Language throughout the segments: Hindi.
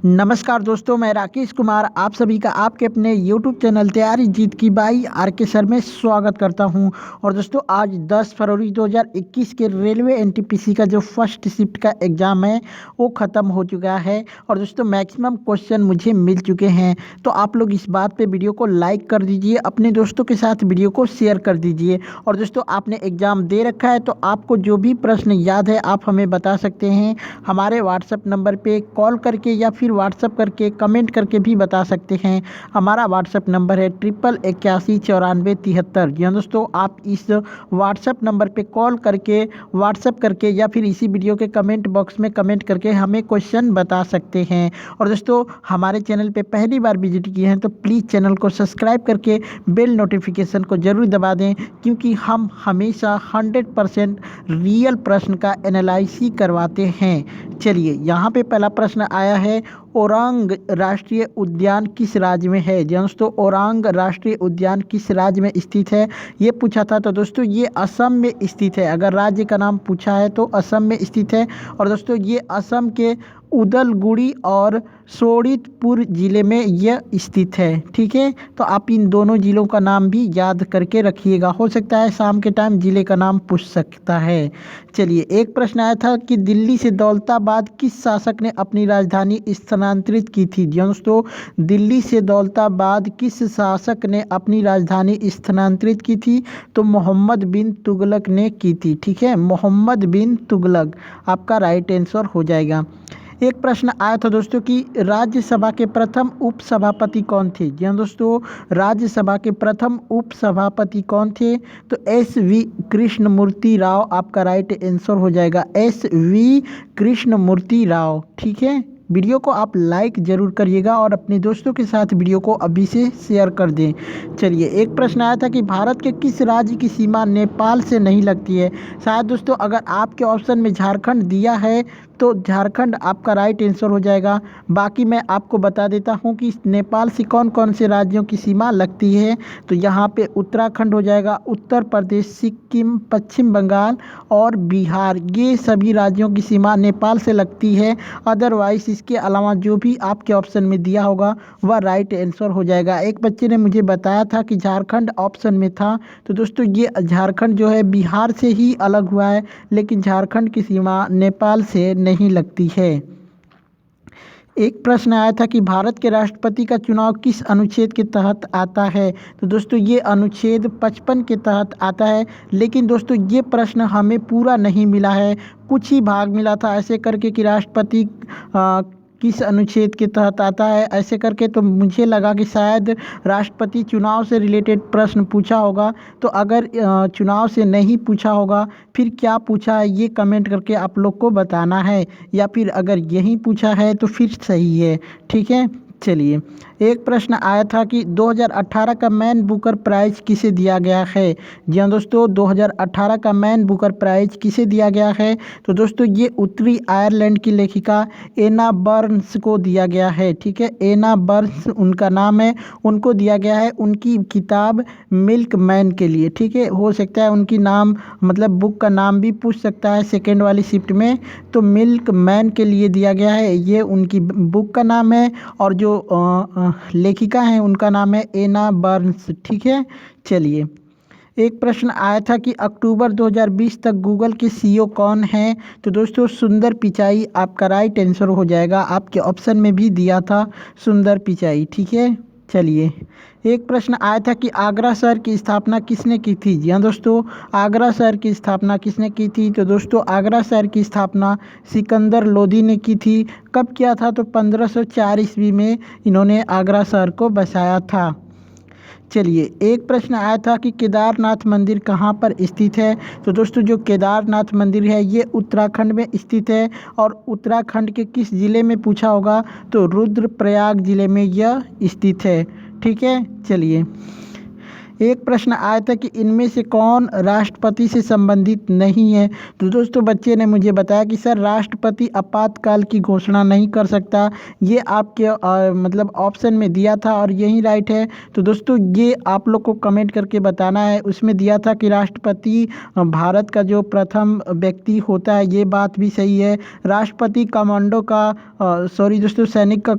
नमस्कार दोस्तों, मैं राकेश कुमार आप सभी का आपके अपने YouTube चैनल तैयारी जीत की बाई आर.के. सर में स्वागत करता हूं। और दोस्तों आज 10 फरवरी 2021 के रेलवे एनटीपीसी का जो फर्स्ट शिफ्ट का एग्ज़ाम है वो ख़त्म हो चुका है। और दोस्तों मैक्सिमम क्वेश्चन मुझे मिल चुके हैं, तो आप लोग इस बात पे वीडियो को लाइक कर दीजिए, अपने दोस्तों के साथ वीडियो को शेयर कर दीजिए। और दोस्तों आपने एग्ज़ाम दे रखा है तो आपको जो भी प्रश्न याद है आप हमें बता सकते हैं। हमारे व्हाट्सएप नंबर पे कॉल करके या फिर व्हाट्सएप करके कमेंट करके भी बता सकते हैं। हमारा व्हाट्सएप नंबर है 88819493। जी हाँ दोस्तों, आप इस व्हाट्सएप नंबर पे कॉल करके व्हाट्सएप करके या फिर इसी वीडियो के कमेंट बॉक्स में कमेंट करके हमें क्वेश्चन बता सकते हैं। और दोस्तों हमारे चैनल पे पहली बार विजिट किए हैं तो प्लीज़ चैनल को सब्सक्राइब करके बेल नोटिफिकेशन को ज़रूर दबा दें, क्योंकि हम हमेशा 100% रियल प्रश्न का एनालिसिस करवाते हैं। चलिए यहाँ पे पहला प्रश्न आया है, ओरांग राष्ट्रीय उद्यान किस राज्य में है। दोस्तों ओरांग राष्ट्रीय उद्यान किस राज्य में स्थित है ये पूछा था, तो दोस्तों ये असम में स्थित है। अगर राज्य का नाम पूछा है तो असम में स्थित है। और दोस्तों ये असम के उदलगुड़ी और शोणितपुर ज़िले में यह स्थित है। ठीक है, तो आप इन दोनों ज़िलों का नाम भी याद करके रखिएगा, हो सकता है शाम के टाइम ज़िले का नाम पूछ सकता है। चलिए एक प्रश्न आया था कि दिल्ली से दौलताबाद किस शासक ने अपनी राजधानी स्थानांतरित की थी। दोस्तों दिल्ली से दौलताबाद किस शासक ने अपनी राजधानी स्थानांतरित की थी, तो मोहम्मद बिन तुगलक ने की थी। ठीक है, मोहम्मद बिन तुगलक आपका राइट आंसर हो जाएगा। एक प्रश्न आया था दोस्तों कि राज्यसभा के प्रथम उपसभापति कौन थे। जी हाँ दोस्तों, राज्यसभा के प्रथम उपसभापति कौन थे, तो एस.वी. कृष्णमूर्ति राव आपका राइट आंसर हो जाएगा, एस.वी. कृष्णमूर्ति राव। ठीक है, वीडियो को आप लाइक ज़रूर करिएगा और अपने दोस्तों के साथ वीडियो को अभी से शेयर कर दें। चलिए एक प्रश्न आया था कि भारत के किस राज्य की सीमा नेपाल से नहीं लगती है। शायद दोस्तों अगर आपके ऑप्शन में झारखंड दिया है तो झारखंड आपका राइट आंसर हो जाएगा। बाकी मैं आपको बता देता हूं कि नेपाल से कौन कौन से राज्यों की सीमा लगती है, तो यहाँ पे उत्तराखंड हो जाएगा, उत्तर प्रदेश, सिक्किम, पश्चिम बंगाल और बिहार, ये सभी राज्यों की सीमा नेपाल से लगती है। अदरवाइज इसके अलावा जो भी आपके ऑप्शन में दिया होगा वह राइट आंसर हो जाएगा। एक बच्चे ने मुझे बताया था कि झारखंड ऑप्शन में था, तो दोस्तों ये झारखंड जो है बिहार से ही अलग हुआ है, लेकिन झारखंड की सीमा नेपाल से नहीं लगती है। एक प्रश्न आया था कि भारत के राष्ट्रपति का चुनाव किस अनुच्छेद के तहत आता है, तो दोस्तों ये अनुच्छेद 55 के तहत आता है। लेकिन दोस्तों ये प्रश्न हमें पूरा नहीं मिला है, कुछ ही भाग मिला था ऐसे करके कि राष्ट्रपति किस अनुच्छेद के तहत आता है ऐसे करके, तो मुझे लगा कि शायद राष्ट्रपति चुनाव से रिलेटेड प्रश्न पूछा होगा। तो अगर चुनाव से नहीं पूछा होगा फिर क्या पूछा है ये कमेंट करके आप लोग को बताना है, या फिर अगर यही पूछा है तो फिर सही है। ठीक है, चलिए एक प्रश्न आया था कि 2018 का मैन बुकर प्राइज़ किसे दिया गया है। जी हाँ दोस्तों, 2018 का मैन बुकर प्राइज़ किसे दिया गया है, तो दोस्तों ये उत्तरी आयरलैंड की लेखिका एना बर्न्स को दिया गया है। ठीक है, एना बर्न्स उनका नाम है, उनको दिया गया है उनकी किताब मिल्क मैन के लिए। ठीक है, हो सकता है उनकी नाम मतलब बुक का नाम भी पूछ सकता है सेकेंड वाली शिफ्ट में, तो मिल्क मैन के लिए दिया गया है, ये उनकी बुक का नाम है। और जो लेखिका हैं उनका नाम है एना बर्न्स। ठीक है, चलिए एक प्रश्न आया था कि अक्टूबर 2020 तक गूगल के सीईओ कौन हैं, तो दोस्तों सुंदर पिचाई आपका राइट आंसर हो जाएगा, आपके ऑप्शन में भी दिया था सुंदर पिचाई। ठीक है, चलिए एक प्रश्न आया था कि आगरा शहर की स्थापना किसने की थी। जी हाँ दोस्तों, आगरा शहर की स्थापना किसने की थी, तो दोस्तों आगरा शहर की स्थापना सिकंदर लोदी ने की थी। कब किया था, तो 1504 ईस्वी में इन्होंने आगरा शहर को बसाया था। चलिए एक प्रश्न आया था कि केदारनाथ मंदिर कहाँ पर स्थित है, तो दोस्तों जो केदारनाथ मंदिर है ये उत्तराखंड में स्थित है। और उत्तराखंड के किस ज़िले में पूछा होगा, तो रुद्रप्रयाग ज़िले में यह स्थित है। ठीक है, चलिए एक प्रश्न आया था कि इनमें से कौन राष्ट्रपति से संबंधित नहीं है। तो दोस्तों बच्चे ने मुझे बताया कि सर राष्ट्रपति आपातकाल की घोषणा नहीं कर सकता, ये आपके मतलब ऑप्शन में दिया था और यही राइट है। तो दोस्तों ये आप लोग को कमेंट करके बताना है, उसमें दिया था कि राष्ट्रपति भारत का जो प्रथम व्यक्ति होता है, ये बात भी सही है। राष्ट्रपति कमांडो का सॉरी दोस्तों सैनिक का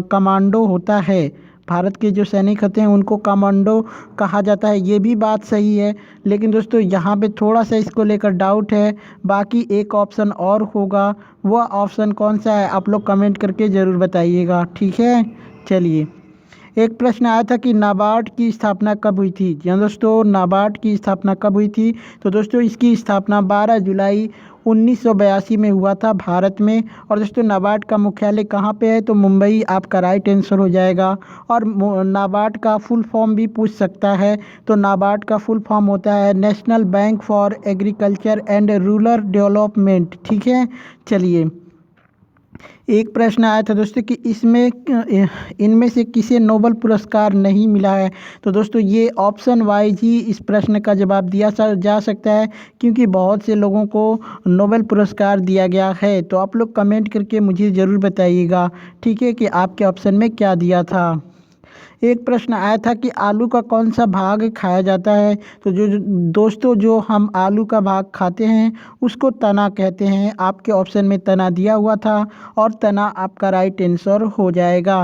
कमांडो होता है, भारत के जो सैनिक होते हैं उनको कमांडो कहा जाता है, ये भी बात सही है। लेकिन दोस्तों यहाँ पे थोड़ा सा इसको लेकर डाउट है, बाकी एक ऑप्शन और होगा, वह ऑप्शन कौन सा है आप लोग कमेंट करके ज़रूर बताइएगा, ठीक है। चलिए एक प्रश्न आया था कि नाबार्ड की स्थापना कब हुई थी। जी हाँ दोस्तों, नाबार्ड की स्थापना कब हुई थी। तो दोस्तों इसकी स्थापना 12 जुलाई 1982 में हुआ था भारत में। और दोस्तों नाबार्ड का मुख्यालय कहाँ पे है, तो मुंबई आपका राइट आंसर हो जाएगा। और नाबार्ड का फुल फॉर्म भी पूछ सकता है, तो नाबार्ड का फुल फॉर्म होता है national bank for agriculture and rural development, ठीक है। चलिए एक प्रश्न आया था दोस्तों कि इनमें से किसे नोबेल पुरस्कार नहीं मिला है। तो दोस्तों ये ऑप्शन वाइज ही इस प्रश्न का जवाब दिया जा सकता है, क्योंकि बहुत से लोगों को नोबेल पुरस्कार दिया गया है। तो आप लोग कमेंट करके मुझे ज़रूर बताइएगा, ठीक है, कि आपके ऑप्शन में क्या दिया था। एक प्रश्न आया था कि आलू का कौन सा भाग खाया जाता है। तो दोस्तों जो हम आलू का भाग खाते हैं उसको तना कहते हैं, आपके ऑप्शन में तना दिया हुआ था और तना आपका राइट आंसर हो जाएगा।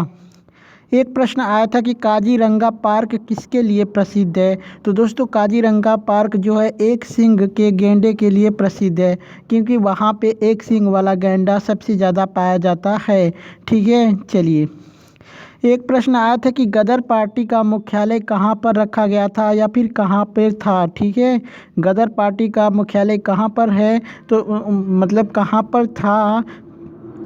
एक प्रश्न आया था कि काजीरंगा पार्क किसके लिए प्रसिद्ध है। तो दोस्तों काजीरंगा पार्क जो है एक सींग के गैंडे के लिए प्रसिद्ध है, क्योंकि वहाँ पे एक सींग वाला गैंडा सबसे ज़्यादा पाया जाता है, ठीक है। चलिए एक प्रश्न आया था कि गदर पार्टी का मुख्यालय कहाँ पर रखा गया था या फिर कहाँ पर था, ठीक है। गदर पार्टी का मुख्यालय कहाँ पर है, तो मतलब कहाँ पर था,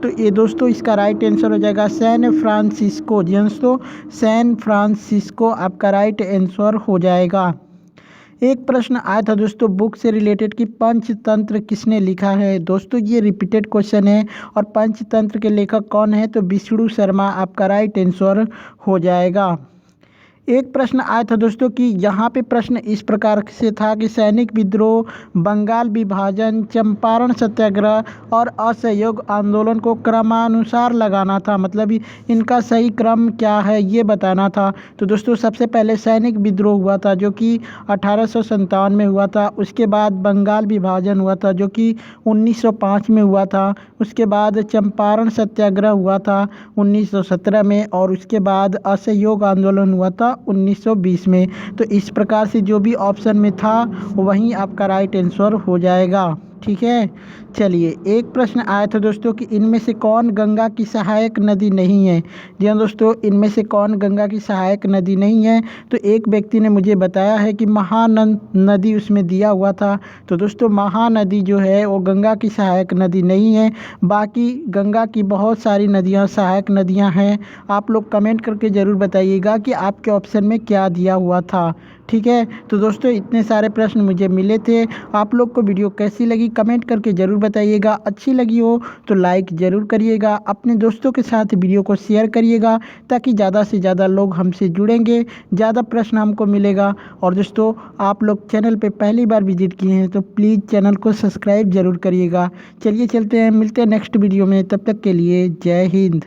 तो ये दोस्तों इसका राइट आंसर हो जाएगा सैन फ्रांसिस्को। जी दोस्तों सैन फ्रांसिस्को आपका राइट आंसर हो जाएगा। एक प्रश्न आया था दोस्तों बुक से रिलेटेड कि पंचतंत्र किसने लिखा है। दोस्तों ये रिपीटेड क्वेश्चन है, और पंचतंत्र के लेखक कौन है, तो विष्णु शर्मा आपका राइट आंसर हो जाएगा। एक प्रश्न आया था दोस्तों कि यहाँ पे प्रश्न इस प्रकार से था कि सैनिक विद्रोह, बंगाल विभाजन, चंपारण सत्याग्रह और असहयोग आंदोलन को क्रमानुसार लगाना था, मतलब इनका सही क्रम क्या है ये बताना था। तो दोस्तों सबसे पहले सैनिक विद्रोह हुआ था जो कि 1857 में हुआ था। उसके बाद बंगाल विभाजन हुआ था जो कि 1905 में हुआ था। उसके बाद चंपारण सत्याग्रह हुआ था 1917 में, और उसके बाद असहयोग आंदोलन हुआ था 1920 में। तो इस प्रकार से जो भी ऑप्शन में था वहीं आपका राइट आंसर हो जाएगा, ठीक है। चलिए एक प्रश्न आया था दोस्तों कि इनमें से कौन गंगा की सहायक नदी नहीं है। जी हाँ दोस्तों इनमें से कौन गंगा की सहायक नदी नहीं है, तो एक व्यक्ति ने मुझे बताया है कि महानदी उसमें दिया हुआ था। तो दोस्तों महानदी जो है वो गंगा की सहायक नदी नहीं है, बाकी गंगा की बहुत सारी नदियाँ सहायक नदियाँ हैं। आप लोग कमेंट करके ज़रूर बताइएगा कि आपके ऑप्शन में क्या दिया हुआ था, ठीक है। तो दोस्तों इतने सारे प्रश्न मुझे मिले थे, आप लोग को वीडियो कैसी लगी कमेंट करके ज़रूर बताइएगा। अच्छी लगी हो तो लाइक ज़रूर करिएगा, अपने दोस्तों के साथ वीडियो को शेयर करिएगा, ताकि ज़्यादा से ज़्यादा लोग हमसे जुड़ेंगे, ज़्यादा प्रश्न हमको मिलेगा। और दोस्तों आप लोग चैनल पे पहली बार विजिट किए हैं तो प्लीज़ चैनल को सब्सक्राइब ज़रूर करिएगा। चलिए चलते हैं, मिलते हैं नेक्स्ट वीडियो में, तब तक के लिए जय हिंद।